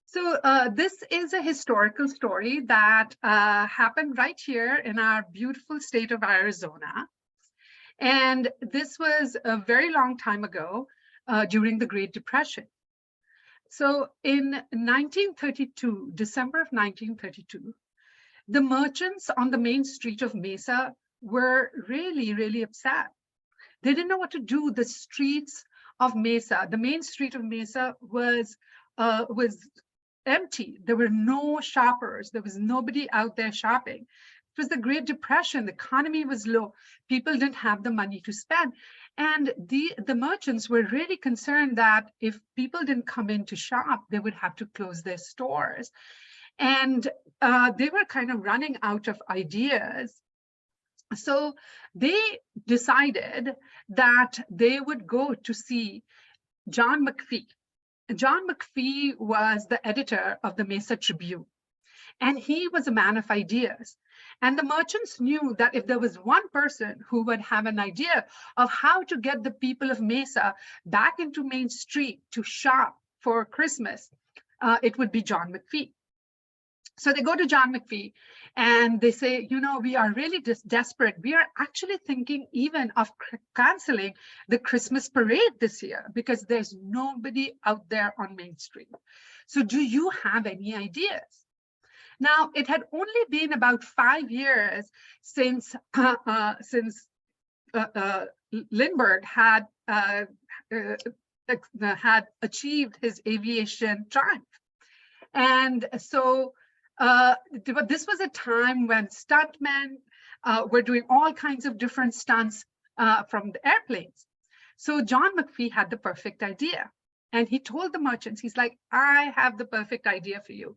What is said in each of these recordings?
So this is a historical story that happened right here in our beautiful state of Arizona. And this was a very long time ago during the Great Depression. So in 1932, December of 1932, the merchants on the main street of Mesa were really, really upset. They didn't know what to do. The streets of Mesa, the main street of Mesa was empty. There were no shoppers. There was nobody out there shopping. It was the Great Depression. The economy was low. People didn't have the money to spend. And the merchants were really concerned that if people didn't come in to shop, they would have to close their stores. And they were kind of running out of ideas. So they decided that they would go to see John McPhee. John McPhee was the editor of the Mesa Tribune, and he was a man of ideas. And the merchants knew that if there was one person who would have an idea of how to get the people of Mesa back into Main Street to shop for Christmas, it would be John McPhee. So they go to John McPhee and they say, you know, we are really desperate. We are actually thinking even of canceling the Christmas parade this year because there's nobody out there on Main Street. So do you have any ideas? Now, it had only been about 5 years since Lindbergh had achieved his aviation triumph. And so this was a time when stuntmen were doing all kinds of different stunts from the airplanes. So John McPhee had the perfect idea. And he told the merchants, he's like, I have the perfect idea for you.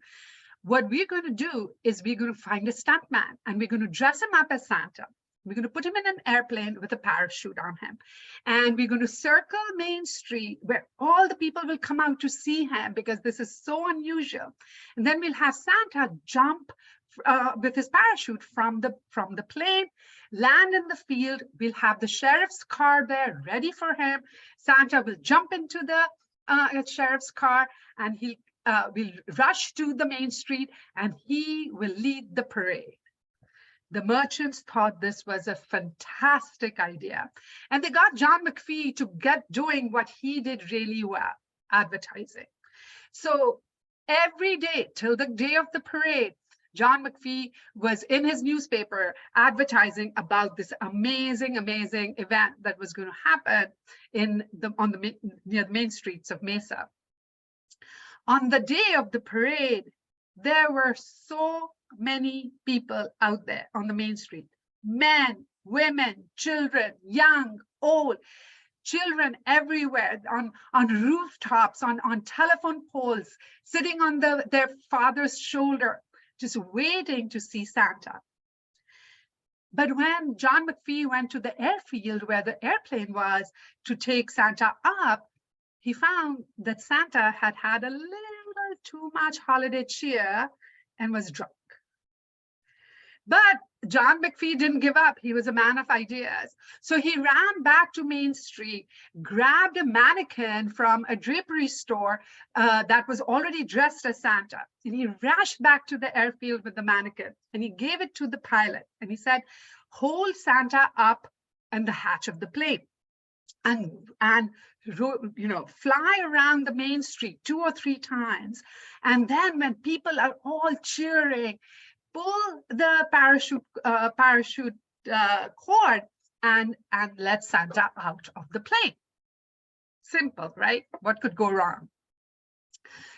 What we're going to do is we're going to find a stuntman and we're going to dress him up as Santa. We're going to put him in an airplane with a parachute on him. And we're going to circle Main Street where all the people will come out to see him because this is so unusual. And then we'll have Santa jump with his parachute from the plane, land in the field. We'll have the sheriff's car there ready for him. Santa will jump into the sheriff's car and he'll will rush to the Main Street and he will lead the parade. The merchants thought this was a fantastic idea. And they got John McPhee to get doing what he did really well, advertising. So every day till the day of the parade, John McPhee was in his newspaper advertising about this amazing, amazing event that was going to happen near the main streets of Mesa. On the day of the parade, there were so many people out there on the main street. Men, women, children, young, old, children everywhere, on rooftops, on telephone poles, sitting on their father's shoulder, just waiting to see Santa. But when John McPhee went to the airfield where the airplane was to take Santa up, he found that Santa had had a little too much holiday cheer and was drunk. But John McPhee didn't give up. He was a man of ideas. So he ran back to Main Street, grabbed a mannequin from a drapery store that was already dressed as Santa. And he rushed back to the airfield with the mannequin and he gave it to the pilot. And he said, hold Santa up in the hatch of the plane and fly around the Main Street 2 or 3 times. And then when people are all cheering, pull the parachute cord and let Santa out of the plane. Simple, right? What could go wrong?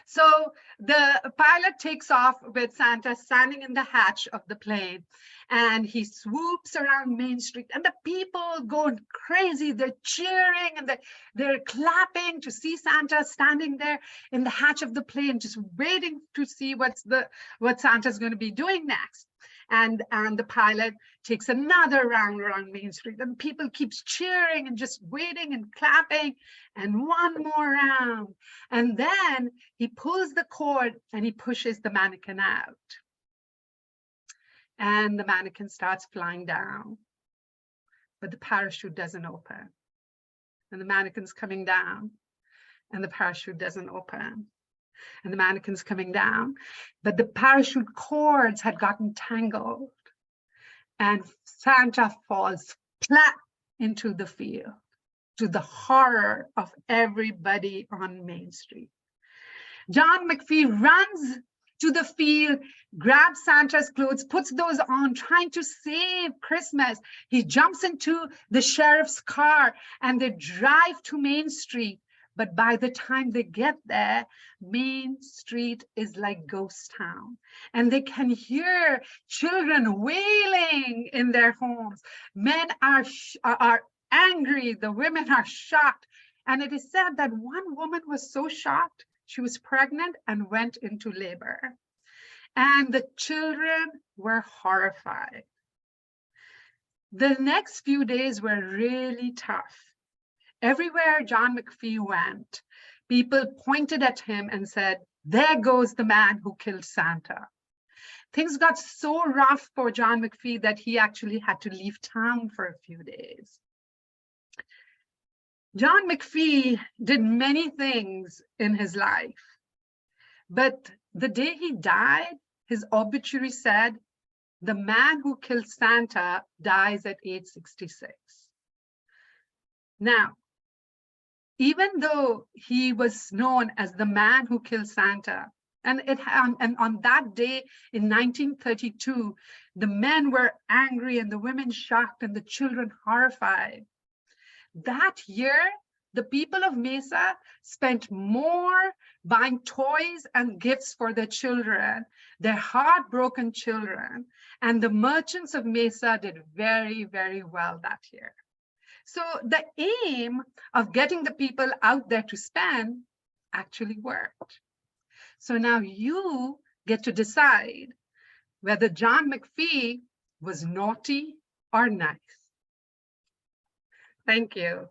So the pilot takes off with Santa standing in the hatch of the plane and he swoops around Main Street and the people go crazy. They're cheering and they're clapping to see Santa standing there in the hatch of the plane, just waiting to see what Santa's going to be doing next. And the pilot takes another round around Main Street and people keeps cheering and just waiting and clapping and one more round. And then he pulls the cord and he pushes the mannequin out. And the mannequin starts flying down, but the parachute doesn't open. And the mannequin's coming down and the parachute doesn't open. and the mannequins coming down, but the parachute cords had gotten tangled, and Santa falls flat into the field, to the horror of everybody on Main Street. John McPhee runs to the field, grabs Santa's clothes, puts those on, trying to save Christmas. He jumps into the sheriff's car and they drive to Main Street. But by the time they get there, Main Street is like ghost town. And they can hear children wailing in their homes. Men are angry, the women are shocked. And it is said that one woman was so shocked, she was pregnant and went into labor. And the children were horrified. The next few days were really tough. Everywhere John McPhee went, people pointed at him and said, "There goes the man who killed Santa." Things got so rough for John McPhee that he actually had to leave town for a few days. John McPhee did many things in his life, but the day he died, his obituary said, "The man who killed Santa dies at age 66. Now, even though he was known as the man who killed Santa, and on that day in 1932, the men were angry and the women shocked and the children horrified. That year, the people of Mesa spent more buying toys and gifts for their children, their heartbroken children, and the merchants of Mesa did very, very well that year. So the aim of getting the people out there to spend actually worked. So now you get to decide whether John McPhee was naughty or nice. Thank you.